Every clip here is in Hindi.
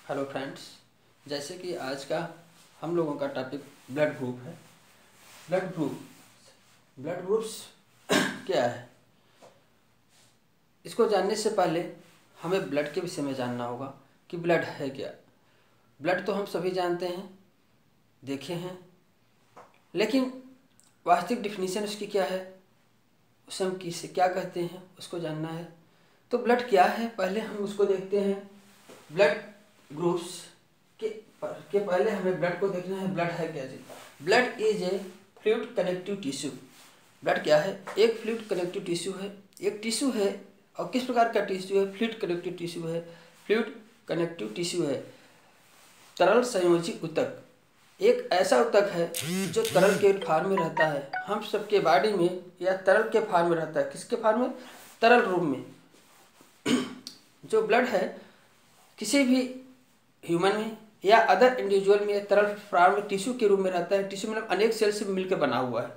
हेलो फ्रेंड्स, जैसे कि आज का हम लोगों का टॉपिक ब्लड ग्रुप है। ब्लड ग्रुप्स क्या है, इसको जानने से पहले हमें ब्लड के विषय में जानना होगा कि ब्लड है क्या। ब्लड तो हम सभी जानते हैं, देखे हैं, लेकिन वास्तविक डिफिनीशन उसकी क्या है, उसे हम किसे क्या कहते हैं, उसको जानना है। तो ब्लड क्या है, पहले हम उसको देखते हैं। ब्लड ग्रुप्स के पहले हमें ब्लड को देखना है। ब्लड है क्या चीज़? Blood is a fluid connective tissue. Blood क्या है? एक फ्लूइड कनेक्टिव टिश्यू है, एक टिश्यू है। और किस प्रकार का टिश्यू है? फ्लूइड कनेक्टिव टिश्यू है। फ्लूइड कनेक्टिव टिश्यू है तरल संयोजी ऊतक। एक ऐसा ऊतक है जो तरल के फॉर्म में रहता है। हम सबके बॉडी में या तरल के फॉर्म में रहता है। किसके फॉर्म में? तरल रूप में। जो ब्लड है किसी भी ह्यूमन में या अदर इंडिविजुअल में तरल फॉर्म में टिश्यू के रूप में रहता है। टिश्यू मतलब अनेक सेल से मिलकर बना हुआ है।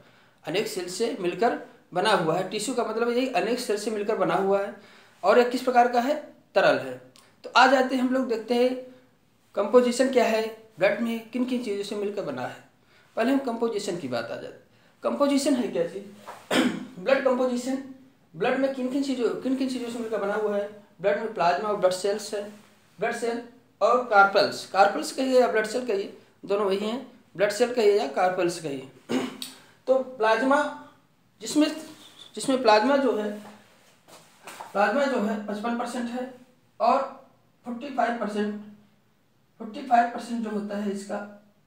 अनेक सेल से मिलकर बना हुआ है। टिश्यू का मतलब यही, अनेक सेल से मिलकर बना हुआ है। और यह किस प्रकार का है? तरल है। तो आ जाते हैं, हम लोग देखते हैं कंपोजिशन क्या है, ब्लड में किन किन चीज़ों से मिलकर बना है। पहले हम कंपोजिशन की बात आ जाती है। कंपोजिशन है क्या चीज़? ब्लड कंपोजिशन, ब्लड में किन किन चीज़ों से मिलकर बना हुआ है। ब्लड में प्लाज्मा और ब्लड सेल्स है। ब्लड सेल और कार्पल्स कहिए या ब्लड सेल कहिए, दोनों वही हैं। ब्लड सेल कहिए या कार्पल्स कहिए। तो प्लाज्मा, जिसमें प्लाज्मा जो है 55% है और 45% जो होता है इसका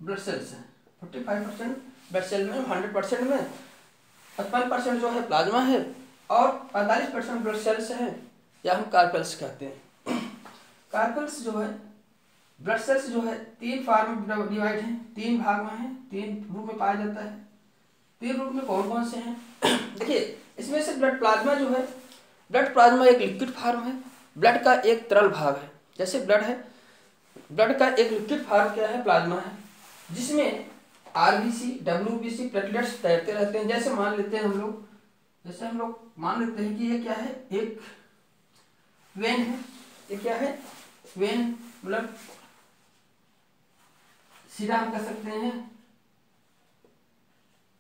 ब्लड सेल्स है। 45% ब्लड सेल में, 100% में 55% जो है प्लाज्मा है और 45% ब्लड सेल्स है, या हम कार्पल्स कहते हैं। कार्पल्स जो है, ब्लड सेल्स जो है 3 फॉर्म में डिवाइड है, 3 भाग में है, 3 रूप में पाया जाता है। 3 रूप में कौन कौन से हैं? देखिए, इसमें से ब्लड प्लाज्मा जो है, ब्लड प्लाज्मा एक लिक्विड फॉर्म है। ब्लड का एक तरल भाग है। जैसे ब्लड है, ब्लड का एक लिक्विड फॉर्म क्या है? प्लाज्मा है, जिसमें आरबीसी, डब्ल्यूबीसी, प्लेटलेट्स तैरते रहते हैं। जैसे मान लेते हैं हम लोग मान लेते हैं कि ये क्या है? एक वेन है। ये क्या है? वेन मतलब सीधा हम कह सकते हैं,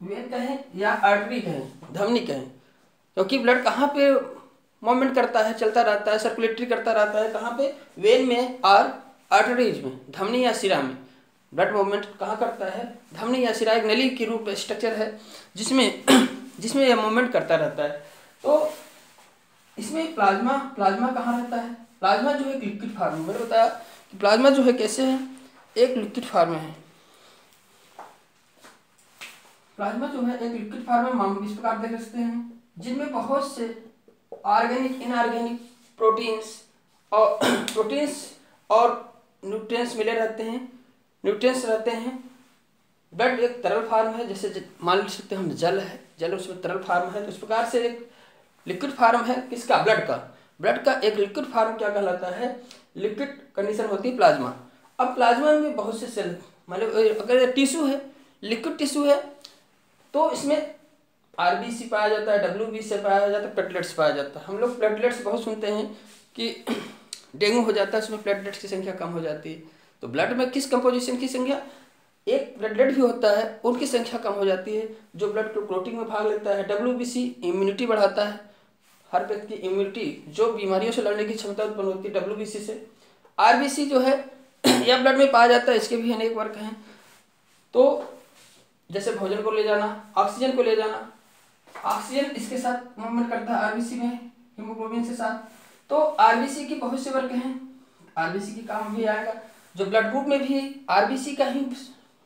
वेन कहें या आर्टरी कहें, धमनी कहें, क्योंकि ब्लड कहाँ पे मूवमेंट करता है, चलता रहता है, सर्कुलेटरी करता रहता है, कहाँ पे? वेन में और आर्टरीज में, धमनी या शिरा में। ब्लड मूवमेंट कहाँ करता है? धमनी या शिरा। एक नली के रूप में स्ट्रक्चर है जिसमें यह मूवमेंट करता रहता है। तो इसमें प्लाज्मा कहाँ रहता है? प्लाज्मा जो है एक लिक्विड फॉर्म में, मैंने बताया कि प्लाज्मा जो है कैसे है? एक लिक्विड फॉर्म में है। प्लाज्मा जो है एक लिक्विड फॉर्म में हम इस प्रकार देख सकते हैं, जिनमें बहुत से ऑर्गेनिक, इनऑर्गेनिक प्रोटीन्स और न्यूट्रिएंट्स मिले रहते हैं, न्यूट्रिएंट्स रहते हैं। ब्लड एक तरल फॉर्म है, जैसे मान सकते हैं हम जल उसमें तरल फॉर्म है। तो इस प्रकार से एक लिक्विड फॉर्म है किसका? ब्लड का एक लिक्विड फॉर्म क्या कहलाता है? लिक्विड कंडीशन होती है प्लाज्मा। अब प्लाज्मा में बहुत से सेल, मतलब अगर टिश्यू है, लिक्विड टिश्यू है, तो इसमें आरबीसी पाया जाता है, डब्ल्यूबीसी से पाया जाता है, प्लेटलेट्स पाया जाता है। हम लोग प्लेटलेट्स बहुत सुनते हैं कि डेंगू हो जाता है, उसमें प्लेटलेट्स की संख्या कम हो जाती है। तो ब्लड में किस कंपोजिशन की संख्या? एक प्लेटलेट भी होता है, उनकी संख्या कम हो जाती है, जो ब्लड को क्लोटिंग में भाग लेता है। डब्ल्यूबीसी इम्यूनिटी बढ़ाता है, हर व्यक्ति की इम्यूनिटी, जो बीमारियों से लड़ने की क्षमता उत्पन्न होती है डब्ल्यूबीसी से। आरबीसी जो है यह ब्लड में पाया जाता है, इसके भी अनेक वर्ग हैं। तो जैसे भोजन को ले जाना, ऑक्सीजन को ले जाना, ऑक्सीजन इसके साथ मूवमेंट करता है आरबीसी में, हीमोग्लोबिन के साथ। तो आरबीसी की बहुत से वर्ग हैं, आरबीसी की काम भी आएगा। जो ब्लड ग्रुप में भी आरबीसी का ही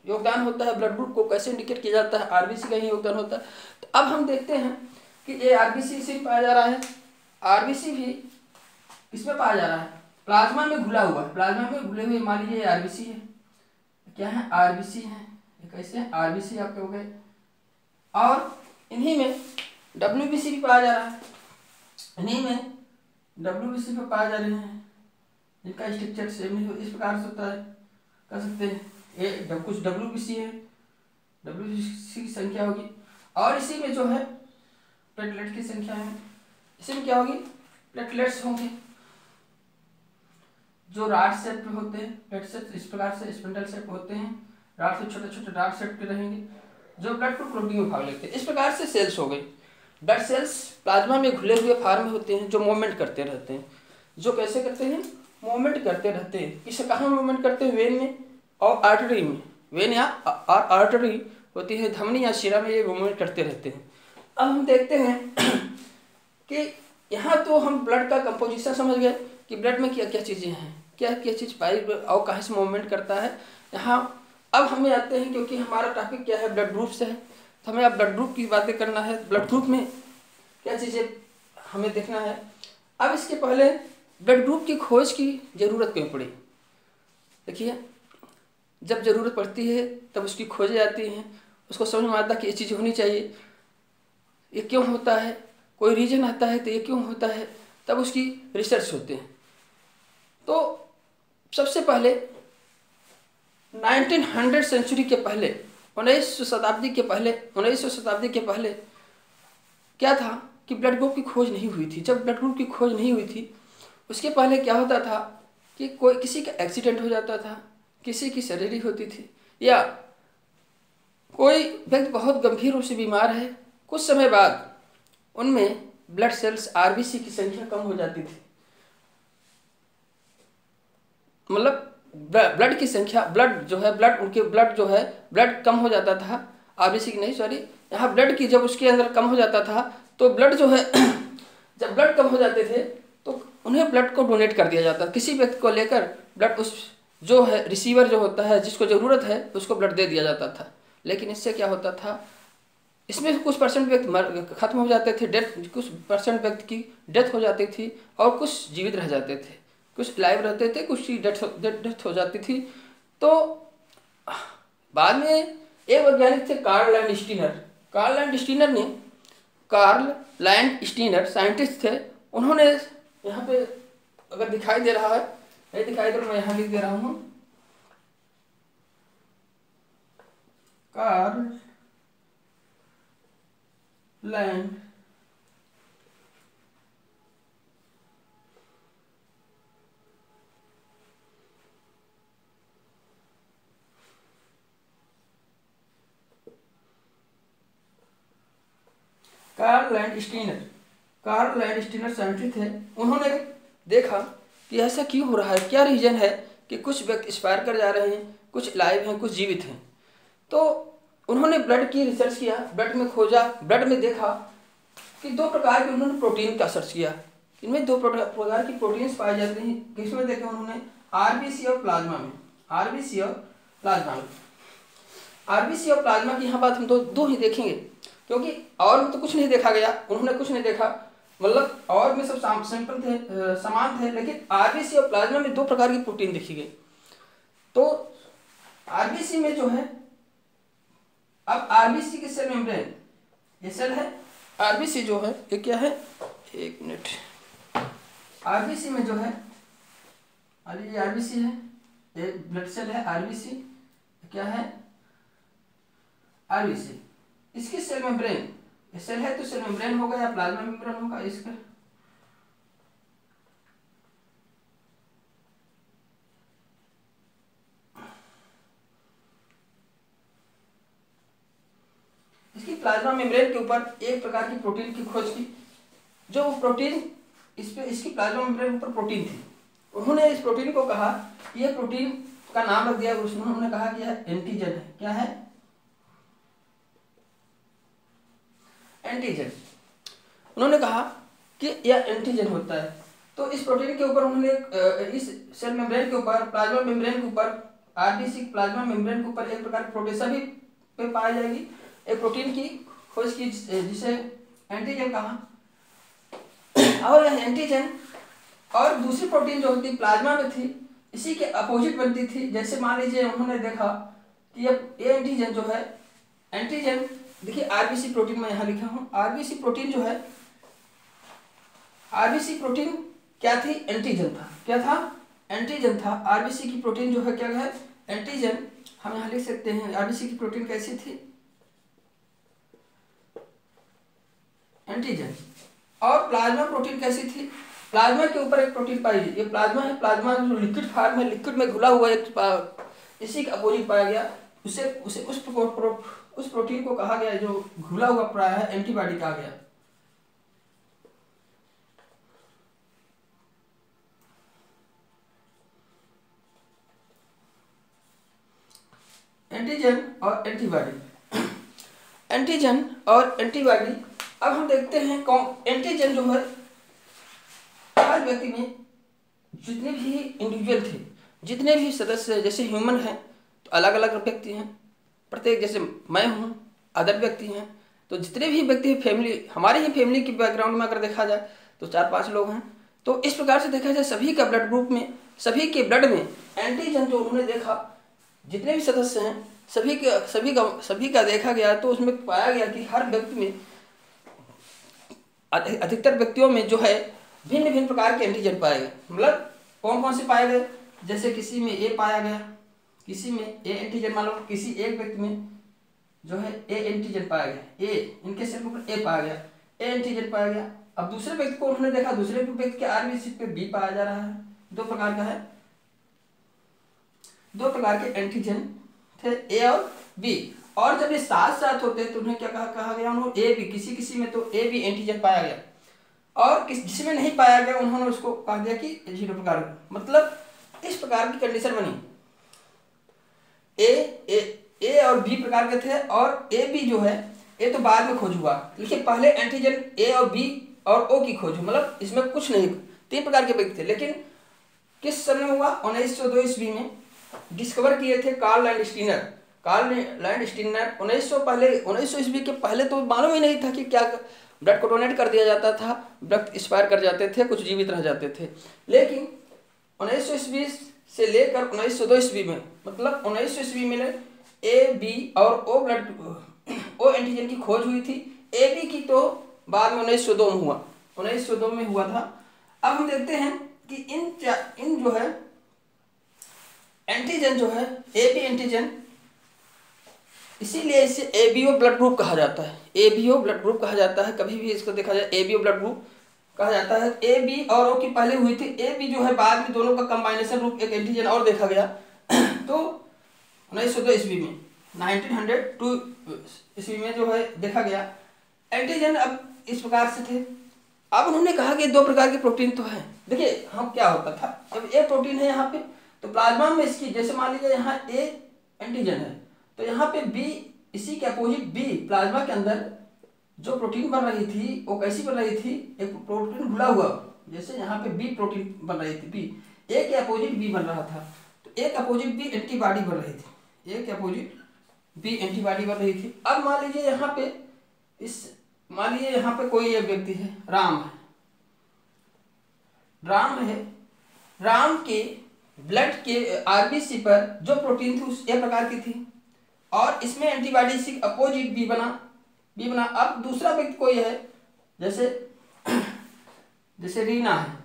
योगदान होता है। ब्लड ग्रुप को कैसे इंडिकेट किया जाता है? आरबीसी का ही योगदान होता है। तो अब हम देखते हैं कि ये आरबीसी से पाया जा रहा है, आरबीसी भी किसमें पाया जा रहा है? प्लाज्मा में घुला हुआ है। प्लाज्मा में घुले हुए, मान लीजिए आरबीसी है, क्या है? आरबीसी है। कैसे? आरबीसी आपके हो गए। और इन्हीं में डब्ल्यूबीसी भी पाया जा रहा है, इन्हीं में डब्ल्यूबीसी पे पाए जा रहे हैं, जिनका स्ट्रक्चर सेम इस प्रकार से होता है, कर सकते हैं। कुछ डब्ल्यूबीसी है, डब्ल्यूबीसी की संख्या होगी, और इसी में जो है प्लेटलेट की संख्या है, इसी में क्या होगी? प्लेटलेट्स होंगे। जो राड शेप में होते हैं, प्लेट शेप इस प्रकार से स्पिंडल शेप होते हैं, राड से छोटे छोटे राड शेप के रहेंगे, जो ब्लड को क्लोटिंग में भाग लेते हैं। इस प्रकार से सेल्स हो गई। ब्लड सेल्स प्लाज्मा में घुले हुए फॉर्म में होते हैं, जो मूवमेंट करते रहते हैं। जो कैसे करते हैं? मूवमेंट करते रहते हैं। किसे कहाँ मूवमेंट करते हैं? वेन में और आर्टरी में। वेन या आर्टरी होती है धमनी या शिरा में, ये मूवमेंट करते रहते हैं। अब हम देखते हैं कि यहाँ तो हम ब्लड का कंपोजिशन समझ गए कि ब्लड में क्या क्या चीज़ें हैं, क्या क्या चीज़ पाई और कहाँ से मूवमेंट करता है। यहाँ अब हमें आते हैं, क्योंकि हमारा टॉपिक क्या है? ब्लड ग्रुप से है, तो हमें अब ब्लड ग्रुप की बातें करना है। ब्लड ग्रुप में क्या चीज़ें हमें देखना है। अब इसके पहले ब्लड ग्रुप की खोज की ज़रूरत क्यों पड़ी? देखिए, जब ज़रूरत पड़ती है तब उसकी खोजें जाती हैं, उसको समझ में आता है कि ये चीज़ होनी चाहिए, ये क्यों होता है, कोई रीज़न आता है तो ये क्यों होता है, तब उसकी रिसर्च होते हैं। तो सबसे पहले 1900 सेंचुरी के पहले, 19वीं शताब्दी के पहले क्या था कि ब्लड ग्रुप की खोज नहीं हुई थी। जब ब्लड ग्रुप की खोज नहीं हुई थी, उसके पहले क्या होता था कि किसी का एक्सीडेंट हो जाता था, किसी की सर्जरी होती थी, या कोई व्यक्ति बहुत गंभीर रूप से बीमार है, कुछ समय बाद उनमें ब्लड सेल्स आरबीसी की संख्या कम हो जाती थी। मतलब ब्लड की संख्या, ब्लड कम हो जाता था, आरबीसी की नहीं, सॉरी, यहाँ ब्लड की जब उसके अंदर कम हो जाता था तो ब्लड जो है जब ब्लड कम हो जाते थे तो उन्हें ब्लड को डोनेट कर दिया जाता। किसी व्यक्ति को लेकर ब्लड, उस जो है रिसीवर जो होता है, जिसको ज़रूरत है उसको ब्लड दे दिया जाता था। लेकिन इससे क्या होता था, इसमें कुछ परसेंट व्यक्ति खत्म हो जाते थे, कुछ परसेंट व्यक्ति की डेथ हो जाती थी और कुछ जीवित रह जाते थे, कुछ लाइव रहते थे, कुछ की डेथ हो जाती थी। तो बाद में एक वैज्ञानिक थे कार्ल लैंड स्टीनर साइंटिस्ट थे। उन्होंने यहाँ पे, अगर दिखाई दे रहा है, नहीं दिखाई दे रहा, मैं यहाँ लिख दे रहा हूँ, कार्ल लैंड स्टीनर साइंटिस्ट थे। उन्होंने देखा कि ऐसा क्यों हो रहा है, क्या रीजन है कि कुछ व्यक्ति एक्सपायर कर जा रहे हैं, कुछ लाइव हैं, कुछ जीवित हैं। तो उन्होंने ब्लड की रिसर्च किया, ब्लड में खोजा, ब्लड में देखा कि दो प्रकार के, उन्होंने प्रोटीन का सर्च किया। इनमें दो प्रकार की प्रोटीन्स पाई जाती हैं। किसमें देखा उन्होंने? आरबीसी और प्लाज्मा में। आरबीसी और प्लाज्मा की यहाँ बात हम दो ही देखेंगे, क्योंकि और में तो कुछ नहीं देखा गया, उन्होंने कुछ नहीं देखा, मतलब और में सब सैंपल थे, समान थे, लेकिन आरबीसी और प्लाज्मा में दो प्रकार की प्रोटीन देखी गई। तो आरबीसी में जो है, अब आरबीसी की सेल मेम्ब्रेन, ये सेल है आरबीसी जो है, ये क्या है, एक मिनट, आरबीसी में जो है, ये आरबीसी है, ये ब्लड सेल है आरबीसी, क्या है, आरबीसी। इसकी सेल मेम्ब्रेन, ये सेल है तो सेल मेम्ब्रेन होगा या प्लाज्मा मेम्ब्रेन होगा इसका। इसकी प्लाज्मा मेम्ब्रेन के ऊपर एक प्रकार की प्रोटीन की खोज की, जो प्रोटीन इसकी प्लाज्मा मेम्ब्रेन ऊपर प्रोटीन थी। उन्होंने इस प्रोटीन को कहा, ये प्रोटीन का नाम रख दिया, उन्होंने कहा कि यह एंटीजन है। क्या है? एंटीजन। उन्होंने कहा कि यह एंटीजन होता है। तो इस प्रोटीन के ऊपर उन्होंने, इस सेल मेम्ब्रेन के ऊपर, प्लाज्मा मेम्ब्रेन के ऊपर, आरबीसी प्लाज्मा मेम्ब्रेन के ऊपर एक प्रकार की प्रोटीन सभी पे पाई जाएगी, एक प्रोटीन की खोज की जिसे एंटीजन कहा। और यह एंटीजन और दूसरी प्रोटीन जो होती प्लाज्मा में थी, इसी के अपोजिट बनती थी। जैसे मान लीजिए उन्होंने देखा कि ये एंटीजन जो है, एंटीजन देखिए आरबीसी प्रोटीन मैं यहाँ लिखा हूँ, आरबीसी प्रोटीन जो है, आरबीसी प्रोटीन क्या थी? एंटीजन था। क्या था? एंटीजन था। आरबीसी की प्रोटीन जो है क्या है? एंटीजन। हम यहाँ लिख सकते हैं आरबीसी की प्रोटीन कैसी थी? एंटीजन। और प्लाज्मा प्रोटीन कैसी थी? प्लाज्मा के ऊपर एक प्रोटीन पाई, ये प्लाज्मा है, प्लाज्मा जो लिक्विड फॉर्म है, लिक्विड में घुला हुआ एक इसी का अपोजिट पाया गया, उसे उसे उस प्रोटीन को कहा गया जो घुला हुआ पाया है, एंटीबॉडी कहा गया। एंटीजन और एंटीबॉडी, एंटीजन और एंटीबॉडी। अब हम देखते हैं कौन एंटीजन जो है, हर व्यक्ति में जितने भी इंडिविजुअल थे, जितने भी सदस्य, जैसे ह्यूमन हैं तो अलग अलग व्यक्ति हैं, प्रत्येक, जैसे मैं हूँ, अदर व्यक्ति हैं, तो जितने भी व्यक्ति फैमिली, हमारे ही फैमिली की बैकग्राउंड में अगर देखा जाए तो 4-5 लोग हैं। तो इस प्रकार से देखा जाए सभी का ब्लड ग्रुप में, सभी के ब्लड में एंटीजन जो उन्होंने देखा, जितने भी सदस्य हैं सभी का देखा गया, तो उसमें पाया गया कि हर व्यक्ति में, अधिकतर व्यक्तियों में जो है भिन्न भिन्न प्रकार के एंटीजन पाए गए। मतलब कौन कौन से पाए गए, जैसे किसी में ए पाया गया, किसी में ए एंटीजन, मान लो किसी एक व्यक्ति में जो है ए एंटीजन पाया गया, ए इनके सेल के ऊपर ए पाया गया, ए एंटीजन पाया गया। अब दूसरे व्यक्ति को उन्होंने देखा, दूसरे व्यक्ति के आरबीसी पे बी पाया जा रहा है। 2 प्रकार का है, 2 प्रकार के एंटीजन थे, ए और बी। और जब ये साथ साथ होते हैं तो उन्हें क्या कहा गया, उन्होंने ए बी, किसी में तो ए बी एंटीजन पाया गया, और जिसमें नहीं पाया गया उन्होंने उसको कहा दिया कि 0 प्रकार का। मतलब इस प्रकार की कंडीशन बनी, ए और बी प्रकार के थे, और ए बी जो है ये तो बाद में खोज हुआ, लेकिन पहले एंटीजन ए और बी और ओ की खोज, मतलब इसमें कुछ नहीं, 3 प्रकार के व्यक्ति थे। लेकिन किस समय हुआ, 1902 ईस्वी में डिस्कवर किए थे कार्ल लैंड स्टीनर। 1900 ईस्वी के पहले तो मालूम ही नहीं था कि क्या ब्लड को डोनेट कर दिया जाता था, ब्लड एक्सपायर कर जाते थे, कुछ जीवित रह जाते थे। लेकिन 1900 ईस्वी से लेकर 1902 ईस्वी में, मतलब 1900 ईस्वी में ए बी और ओ एंटीजन की खोज हुई थी। ए बी की तो बाद में 1902 में हुआ था। अब हम देखते हैं कि इन जो है एंटीजन जो है ए बी एंटीजन, इसीलिए इसे एबीओ ब्लड ग्रुप कहा जाता है, एबीओ ब्लड ग्रुप कहा जाता है। कभी भी इसको देखा जाए एबीओ ब्लड ग्रुप कहा जाता है। ए बी और ओ की पहले हुई थी, ए बी जो है बाद में दोनों का कंबाइनेशन रूप एक एंटीजन और देखा गया। तो 1902 ईस्वी में, 1902 ईस्वी में जो है देखा गया एंटीजन। अब इस प्रकार से थे। अब उन्होंने कहा कि 2 प्रकार के प्रोटीन तो है। देखिए हम क्या होता था, जब ए प्रोटीन है यहाँ पे तो प्लाज्मा में इसकी, जैसे मान लीजिए यहाँ ए एंटीजन है तो यहाँ पे बी, इसी के अपोजिट बी, प्लाज्मा के अंदर जो प्रोटीन बन रही थी वो कैसी बन रही थी, एक प्रोटीन घुला हुआ, जैसे यहाँ पे बी प्रोटीन बन रही थी, बी ए के अपोजिट बी बन रहा था, तो ए के अपोजिट बी एंटीबॉडी बन रही थी, ए के अपोजिट बी एंटीबॉडी बन रही थी। अब मान लीजिए यहाँ पे मान लीजिए यहाँ पे कोई एक व्यक्ति है, राम के ब्लड के आरबीसी पर जो प्रोटीन थी उस ए प्रकार की थी, और इसमें एंटीबॉडी से अपोजिट बी बना। अब दूसरा व्यक्ति कोई है, जैसे रीना है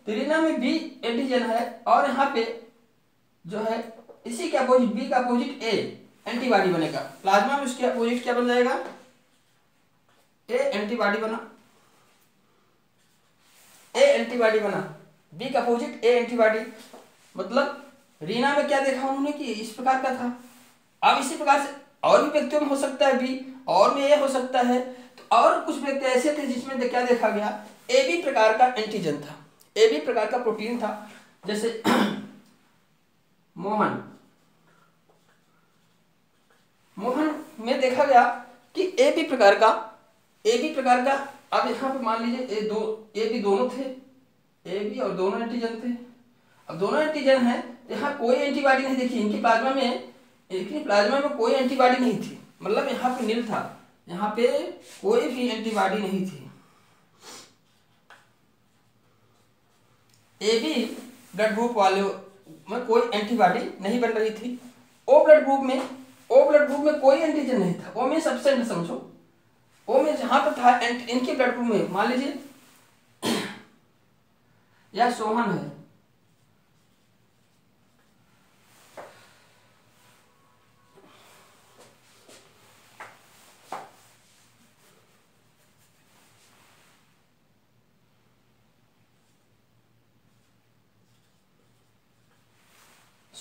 तो रीना में बी एंटीजन है, और यहाँ पे जो है इसी के अपोजिट, बी का अपोजिट ए एंटीबॉडी बनेगा। प्लाज्मा में उसके अपोजिट क्या बन जाएगा, ए एंटीबॉडी बना, बी का अपोजिट ए एंटीबॉडी। मतलब रीना में क्या देखा उन्होंने कि इस प्रकार का था। अब इसी प्रकार से और भी व्यक्तियों में हो सकता है बी, और में ए हो सकता है। तो और कुछ व्यक्ति ऐसे थे जिसमें क्या देखा गया, ए बी प्रकार का एंटीजन था, ए बी प्रकार का प्रोटीन था। जैसे मोहन में देखा गया कि ए बी प्रकार का। अब यहाँ पे मान लीजिए ए बी दोनों थे, ए बी और दोनों एंटीजन थे। अब दोनों एंटीजन हैं, यहाँ कोई एंटीबॉडी नहीं देखी, इनकी प्लाज्मा में कोई एंटीबॉडी नहीं थी, मतलब यहाँ पे नील था, यहाँ पे कोई भी एंटीबॉडी नहीं थी। ए बी ब्लड ग्रुप वाले में कोई एंटीबॉडी नहीं बन रही थी। ओ ब्लड ग्रुप में कोई एंटीजन नहीं था। ओ में सब्सटेंस समझो, ओ में जहां पर था इनके ब्लड ग्रुप में, मान लीजिए या सोहन है,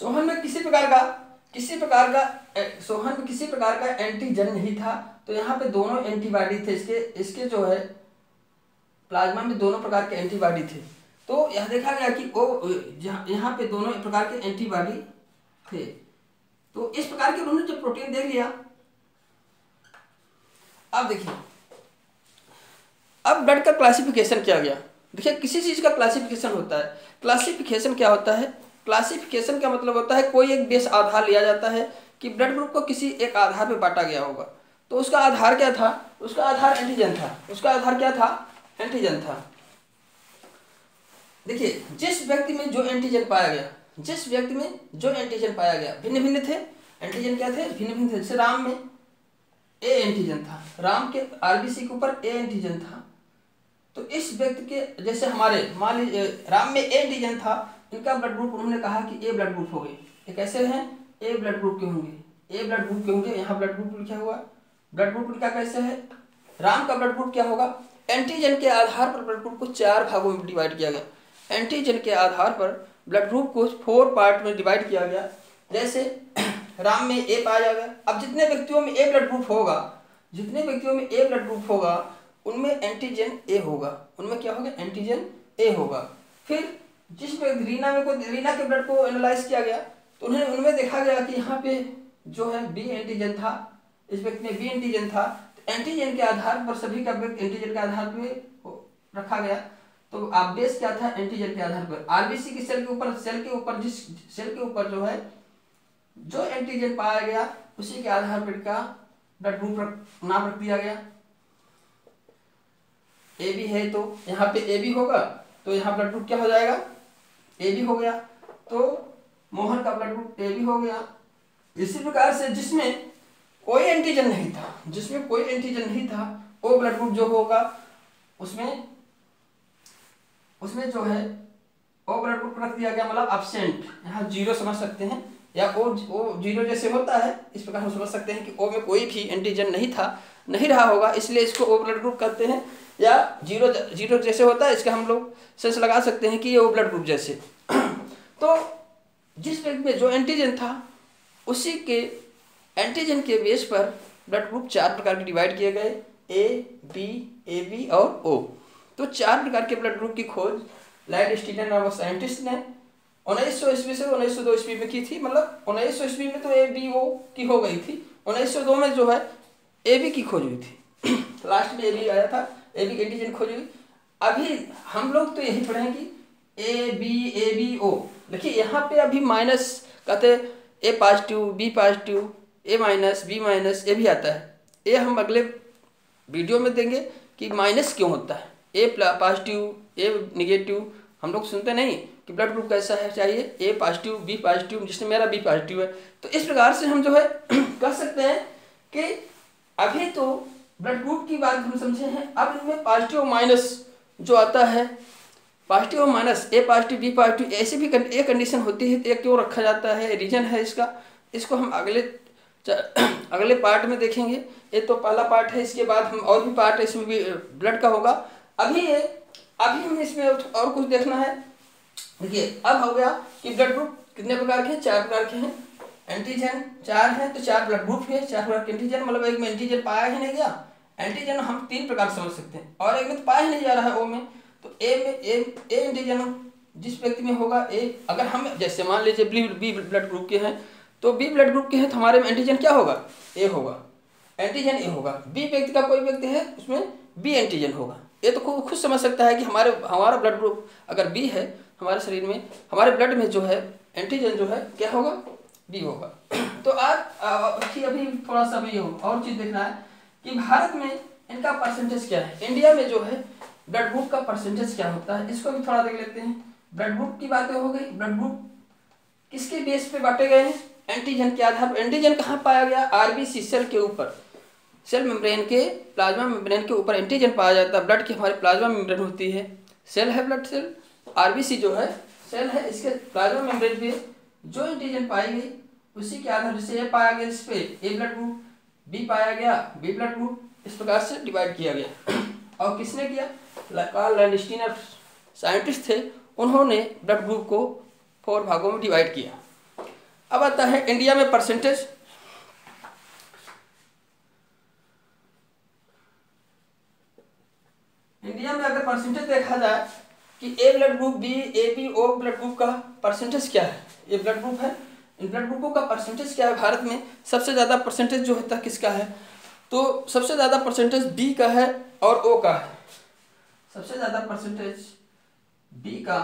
सोहन में किसी प्रकार का एंटीजन नहीं था, तो यहाँ पे दोनों एंटीबॉडी थे, इसके जो है प्लाज्मा में दोनों प्रकार के एंटीबॉडी थे। तो यह देखा गया कि यहाँ पे दोनों प्रकार के एंटीबॉडी थे। तो इस प्रकार के उन्होंने जो प्रोटीन देख लिया। अब देखिए, अब ब्लड का क्लासिफिकेशन किया गया। देखिए, किसी चीज का क्लासिफिकेशन होता है। क्लासिफिकेशन क्या होता है? क्लासिफिकेशन का मतलब होता है कोई एक बेस आधार लिया जाता है कि ब्लड ग्रुप को किसी एक आधार पे बांटा गया होगा। तो उसका आधार क्या था? उसका आधार एंटीजन था। उसका आधार क्या था? एंटीजन था। देखिए, जिस व्यक्ति में जो एंटीजन पाया गया भिन्न भिन्न थे। एंटीजन क्या थे? भिन्न भिन्न थे। जैसे राम में ए एंटीजन था, राम के आरबीसी के ऊपर ए एंटीजन था। तो इस व्यक्ति के, जैसे हमारे मान लीजिए राम में ए एंटीजन था, इनका ब्लड ग्रुप उन्होंने कहा कि ए ब्लड ग्रुप हो गए। ये कैसे हैं? ए ब्लड ग्रुप के होंगे, यहाँ ब्लड ग्रुप लिखा हुआ। ब्लड ग्रुप लिखा कैसे है? राम का ब्लड ग्रुप क्या होगा? एंटीजन के आधार पर ब्लड ग्रुप को 4 भागों में डिवाइड किया गया। एंटीजन के आधार पर ब्लड ग्रुप को 4 पार्ट में डिवाइड किया गया। जैसे राम में ए पाया गया। अब जितने व्यक्तियों में ए ब्लड ग्रुप होगा उनमें एंटीजन ए होगा। उनमें क्या होगा? एंटीजन ए होगा। फिर जिस व्यक्ति रीना के ब्लड को एनालाइज किया गया, तो उनमें देखा गया कि यहाँ पे जो है बी एंटीजन था, इस व्यक्ति में बी एंटीजन था। तो एंटीजन के आधार पर सभी का व्यक्ति एंटीजन के आधार पर रखा गया। तो आप बेस क्या था? एंटीजन के आधार पर। आरबीसी की सेल के ऊपर जो है जो एंटीजन पाया गया उसी के आधार पर का ब्लड ग्रुप नाम रख दिया गया। ए बी है तो यहाँ पे ए बी होगा, तो यहाँ ब्लड ग्रुप क्या हो जाएगा? ए बी हो गया। तो मोहन का ब्लड ग्रुप ए बी हो गया। इसी प्रकार से जिसमें कोई एंटीजन नहीं था, वो ब्लड ग्रुप जो होगा उसमें जो है ओ ब्लड ग्रुप रख दिया गया, मतलब एब्सेंट। यहाँ 0 समझ सकते हैं, या ओ 0 जैसे होता है, इस प्रकार हम समझ सकते हैं कि ओ में कोई भी एंटीजन नहीं रहा होगा, इसलिए इसको ओ ब्लड ग्रुप कहते हैं। या 0 जैसे होता है, इसका हम लोग सेंस लगा सकते हैं कि ये ओ ब्लड ग्रुप जैसे। तो जिस व्यक्ति में जो एंटीजन था उसी के एंटीजन के बेस पर ब्लड ग्रुप 4 प्रकार के डिवाइड किए गए, ए बी और ओ। तो 4 प्रकार के ब्लड ग्रुप की खोज लैंडस्टीनर नामक साइंटिस्ट ने 1900 ईस्वी से 1902 ईस्वी में की थी। मतलब 1900 ईस्वी में तो ए बी ओ की हो गई थी, 1902 में जो है ए बी की खोज हुई थी। लास्ट में ए बी आया था, ए बी एंटीजन खोज हुई। अभी हम लोग तो यही पढ़ें कि ए बी ओ। देखिए यहाँ पे अभी माइनस कहते ए पॉजिटिव, बी पॉजिटिव, ए माइनस, बी माइनस, ये भी आता है। ये हम अगले वीडियो में देंगे कि माइनस क्यों होता है। ए पॉजिटिव, ए निगेटिव, हम लोग सुनते नहीं कि ब्लड ग्रुप कैसा है चाहिए, ए पॉजिटिव, बी पॉजिटिव, जिसमें मेरा बी पॉजिटिव है। तो इस प्रकार से हम जो है कह सकते हैं कि अभी तो ब्लड ग्रुप की बात हम समझे हैं। अब इनमें पॉजिटिव माइनस जो आता है, पॉजिटिव माइनस, ए पॉजिटिव, बी पॉजिटिव, ऐसी भी एक कंडीशन होती है, तो ये क्यों रखा जाता है, रीजन है इसको हम अगले पार्ट में देखेंगे। ये तो पहला पार्ट है, इसके बाद हम और भी पार्ट इसमें भी ब्लड का होगा। अभी हमें इसमें और कुछ देखना है। देखिए, अब हो गया कि ब्लड ग्रुप कितने प्रकार के हैं? 4 प्रकार के हैं। एंटीजन 4 हैं, तो 4 ब्लड ग्रुप है, 4 प्रकार के एंटीजन। मतलब एक में एंटीजन पाया ही नहीं गया। एंटीजन हम 3 प्रकार समझ सकते हैं, और एक में तो पाया ही नहीं जा रहा है ओ में। तो ए एंटीजन जिस व्यक्ति में होगा ए, अगर हम जैसे मान लीजिए बी ब्लड ग्रुप के हैं, तो बी ब्लड ग्रुप के हैं तो हमारे में एंटीजन क्या होगा? ए होगा, एंटीजन ए होगा। बी व्यक्ति का कोई व्यक्ति है उसमें बी एंटीजन होगा। ये तो खुद समझ सकता है कि हमारा ब्लड ग्रुप अगर बी है, हमारे शरीर में, हमारे ब्लड में जो है एंटीजन जो है क्या होगा? बी होगा। तो आज अभी थोड़ा सा भी और चीज देखना है कि भारत में इनका परसेंटेज क्या है। इंडिया में जो है ब्लड ग्रुप का परसेंटेज क्या होता है, इसको भी थोड़ा देख लेते हैं। ब्लड ग्रुप की बातें हो गई। ब्लड ग्रुप किसके बेस पे बांटे गए हैं? एंटीजन के आधार पर। एंटीजन कहाँ पाया गया? आरबीसी सेल के ऊपर, सेल मेम्ब्रेन के, प्लाज्मा मेम्ब्रेन के ऊपर एंटीजन पाया जाता है। ब्लड की हमारी प्लाज्मा मेम्ब्रेन होती है, सेल है ब्लड सेल, आरबीसी जो है सेल है, इसके प्लाज्मा मेम्ब्रेन पे जो एंटीजन पाई गई उसी के आधार से ए पाया गया, इस पे ए ब्लड ग्रुप, बी पाया गया बी ब्लड ग्रुप, इस प्रकार से डिवाइड किया गया। और किसने किया? कार्ल लैंडस्टीनर साइंटिस्ट थे, उन्होंने ब्लड ग्रुप को 4 भागों में डिवाइड किया। अब आता है इंडिया में परसेंटेज। इंडिया में अगर परसेंटेज देखा जाए कि A blood group, B, A B, O blood group का परसेंटेज क्या है, ये ब्लड ग्रुप है, इन ब्लड ग्रुपों का परसेंटेज क्या है भारत में, सबसे ज़्यादा परसेंटेज जो होता है किसका है, तो सबसे ज़्यादा परसेंटेज बी का है और ओ का है। सबसे ज़्यादा परसेंटेज बी का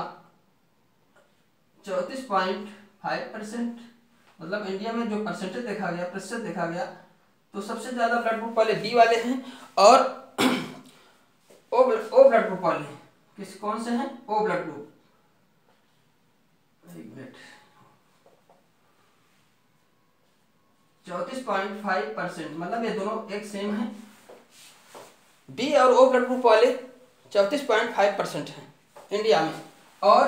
34.5%, मतलब इंडिया में जो परसेंटेज देखा गया, प्रतिशत देखा गया, तो सबसे ज़्यादा ब्लड ग्रुप वाले बी वाले हैं और ओ ब्लड ग्रुप वाले किस कौन से हैं, ओ ब्लड ग्रुप। एक मिनट, 34.5%, मतलब ये दोनों एक सेम है। बी और ओ ब्लड ग्रुप वाले 34.5% हैं इंडिया में, और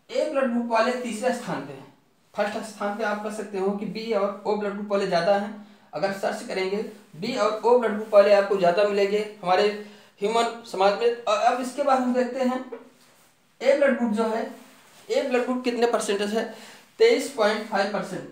ए ब्लड ग्रुप वाले तीसरे स्थान पे हैं। फर्स्ट स्थान पे आप कह सकते हो कि बी और ओ ब्लड ग्रुप वाले ज़्यादा हैं। अगर सर्च करेंगे बी और ओ ब्लड ग्रुप वाले आपको ज़्यादा मिलेंगे हमारे ह्यूमन समाज में। और अब इसके बाद हम देखते हैं ए ब्लड ग्रुप जो है, ए ब्लड ग्रुप कितने परसेंटेज है, 23.5%,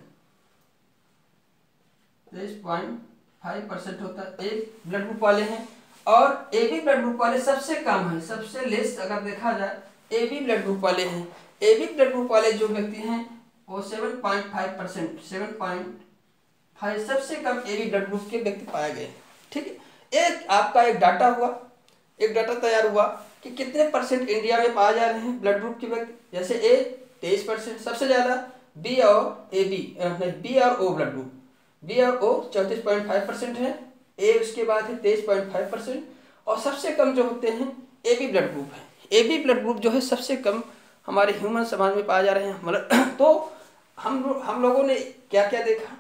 23.5% होता है ए ब्लड ग्रुप वाले हैं। और ए बी ब्लड ग्रुप वाले सबसे कम है, सबसे लेस अगर देखा जाए ए बी ब्लड ग्रुप वाले हैं। ए बी ब्लड ग्रुप वाले जो व्यक्ति हैं वो 7.5%, 7.5 सबसे कम ए बी ब्लड ग्रुप के व्यक्ति पाए गए। ठीक है, एक आपका एक डाटा हुआ, एक डाटा तैयार हुआ कि कितने परसेंट इंडिया में पाए जा रहे हैं ब्लड ग्रुप के व्यक्ति। जैसे ए 23% सबसे ज़्यादा, बी और ए बी नहीं, बी और ओ ब्लड ग्रुप, बी और ओ 34.5% है, ए उसके बाद है 23.5%, और सबसे कम जो होते हैं ए बी ब्लड ग्रुप है। ए बी ब्लड ग्रुप जो है सबसे कम हमारे ह्यूमन समाज में पाए जा रहे हैं। मतलब तो हम लोगों ने क्या क्या देखा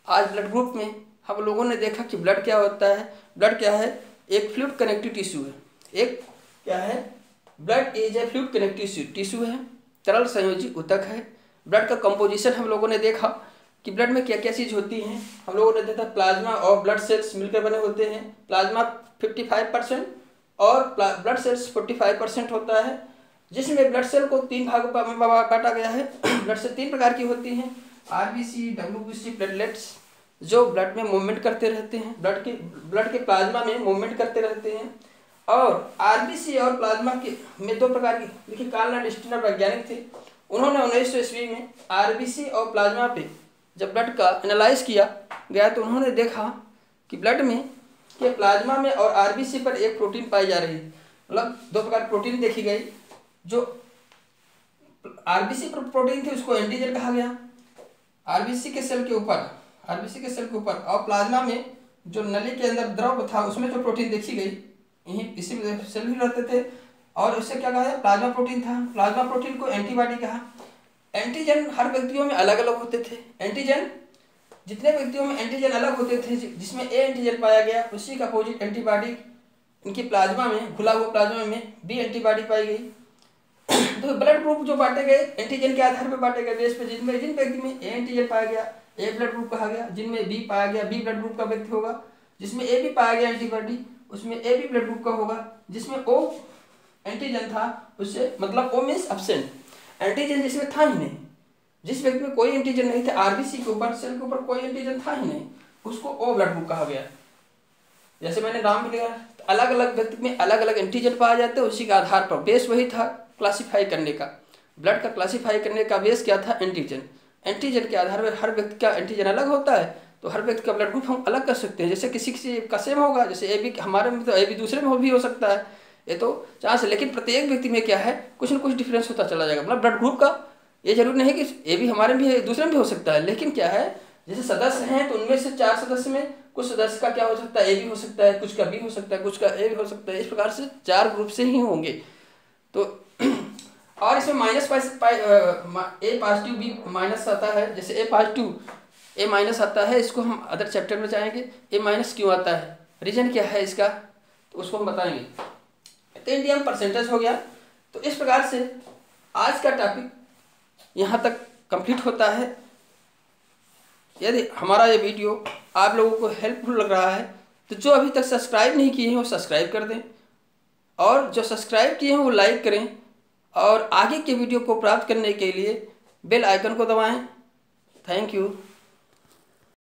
आज ब्लड ग्रुप में, हम लोगों ने देखा कि ब्लड क्या होता है। ब्लड क्या है, एक फ्लूइड कनेक्टिव टिश्यू है। एक क्या है, blood is a fluid connective tissue है, तरल संयोजी ऊतक है। ब्लड का कंपोजिशन हम लोगों ने देखा कि ब्लड में क्या क्या चीज़ होती हैं। हम लोगों ने देखा प्लाज्मा और ब्लड सेल्स मिलकर बने होते हैं। प्लाज्मा 55% और ब्लड सेल्स 45% होता है, जिसमें ब्लड सेल को 3 भागों में बांटा गया है। ब्लड सेल 3 प्रकार की होती हैं, आरबीसी, डब्ल्यूबीसी, प्लेटलेट्स, जो ब्लड में मूवमेंट करते रहते हैं, ब्लड के प्लाज्मा में मूवमेंट करते रहते हैं। और आरबीसी और प्लाज्मा के में 2 प्रकार की, देखिए कार्ल स्टीनर वैज्ञानिक थे, उन्होंने 1900 ईस्वी में आरबीसी और प्लाज्मा पे जब ब्लड का एनालाइज किया गया तो उन्होंने देखा कि ब्लड में के प्लाज्मा में और आरबीसी पर एक प्रोटीन पाई जा रही है। मतलब 2 प्रकार की प्रोटीन देखी गई। जो आरबीसी पर प्रोटीन थी उसको एंटीजन कहा गया, आरबीसी के सेल के ऊपर, और प्लाज्मा में जो नली के अंदर द्रव था उसमें जो प्रोटीन देखी गई, यही इसी में सेल भी रहते थे, और उससे क्या कहा, प्लाज्मा प्रोटीन था। प्लाज्मा प्रोटीन को एंटीबॉडी कहा। एंटीजन हर व्यक्तियों में अलग अलग होते थे। एंटीजन जितने व्यक्तियों में एंटीजन अलग होते थे, जिसमें ए एंटीजन पाया गया, उसी का अपोजिट एंटीबॉडी इनकी प्लाज्मा में, घुला हुआ प्लाज्मा में बी एंटीबॉडी पाई गई। तो ब्लड ग्रुप जो बांटे गए एंटीजन के आधार पर बांटे गए बेस पे, जिन व्यक्ति में ए एंटीजन पाया गया ए ब्लड ग्रुप कहा गया, जिनमें बी पाया गया बी ब्लड ग्रुप का व्यक्ति होगा, जिसमें ए बी पाया गया एंटीबॉडी उसमें ए बी ब्लड ग्रुप का होगा, जिसमें ओ एंटीजन था उससे, मतलब ओ मीन्स एब्सेंट, एंटीजन जिसमें था ही नहीं, जिस व्यक्ति में कोई एंटीजन नहीं था, आरबीसी के ऊपर, सेल के ऊपर कोई एंटीजन था ही नहीं, उसको ओ ब्लड ग्रुप कहा गया। जैसे मैंने नाम भी लिया, अलग अलग व्यक्ति में अलग अलग एंटीजन पाए जाते हैं, उसी के आधार पर बेस वही था क्लासिफाई करने का। ब्लड का क्लासिफाई करने का बेस क्या था, एंटीजन। एंटीजन के आधार पर हर व्यक्ति का एंटीजन अलग होता है, तो हर व्यक्ति का ब्लड ग्रुप हम अलग कर सकते हैं। जैसे किसी का सेम होगा, जैसे ए बी हमारे में, तो ए बी दूसरे में भी हो सकता है, ये तो चांस है। लेकिन प्रत्येक व्यक्ति में क्या है, कुछ न कुछ डिफरेंस होता चला जाएगा। मतलब ब्लड ग्रुप का ये जरूरी नहीं कि ए बी हमारे में भी दूसरे में भी हो सकता है, लेकिन क्या है, जैसे सदस्य हैं तो उनमें से 4 सदस्य में कुछ सदस्य का क्या हो सकता है, ए बी हो सकता है, कुछ का बी हो सकता है, कुछ का ए भी हो सकता है। इस प्रकार से 4 ग्रुप से ही होंगे। तो और इसमें माइनस ए पॉजिटिव बी माइनस आता है। जैसे ए पॉजिटिव ए माइनस आता है, इसको हम अदर चैप्टर में जाएंगे ए माइनस क्यों आता है, रीजन क्या है इसका, तो उसको हम बताएंगे। तो इंडिया में परसेंटेज हो गया। तो इस प्रकार से आज का टॉपिक यहाँ तक कंप्लीट होता है। यदि हमारा ये वीडियो आप लोगों को हेल्पफुल लग रहा है तो जो अभी तक सब्सक्राइब नहीं किए हैं वो सब्सक्राइब कर दें, और जो सब्सक्राइब किए हैं वो लाइक करें, और आगे के वीडियो को प्राप्त करने के लिए बेल आइकन को दबाएं थैंक यू।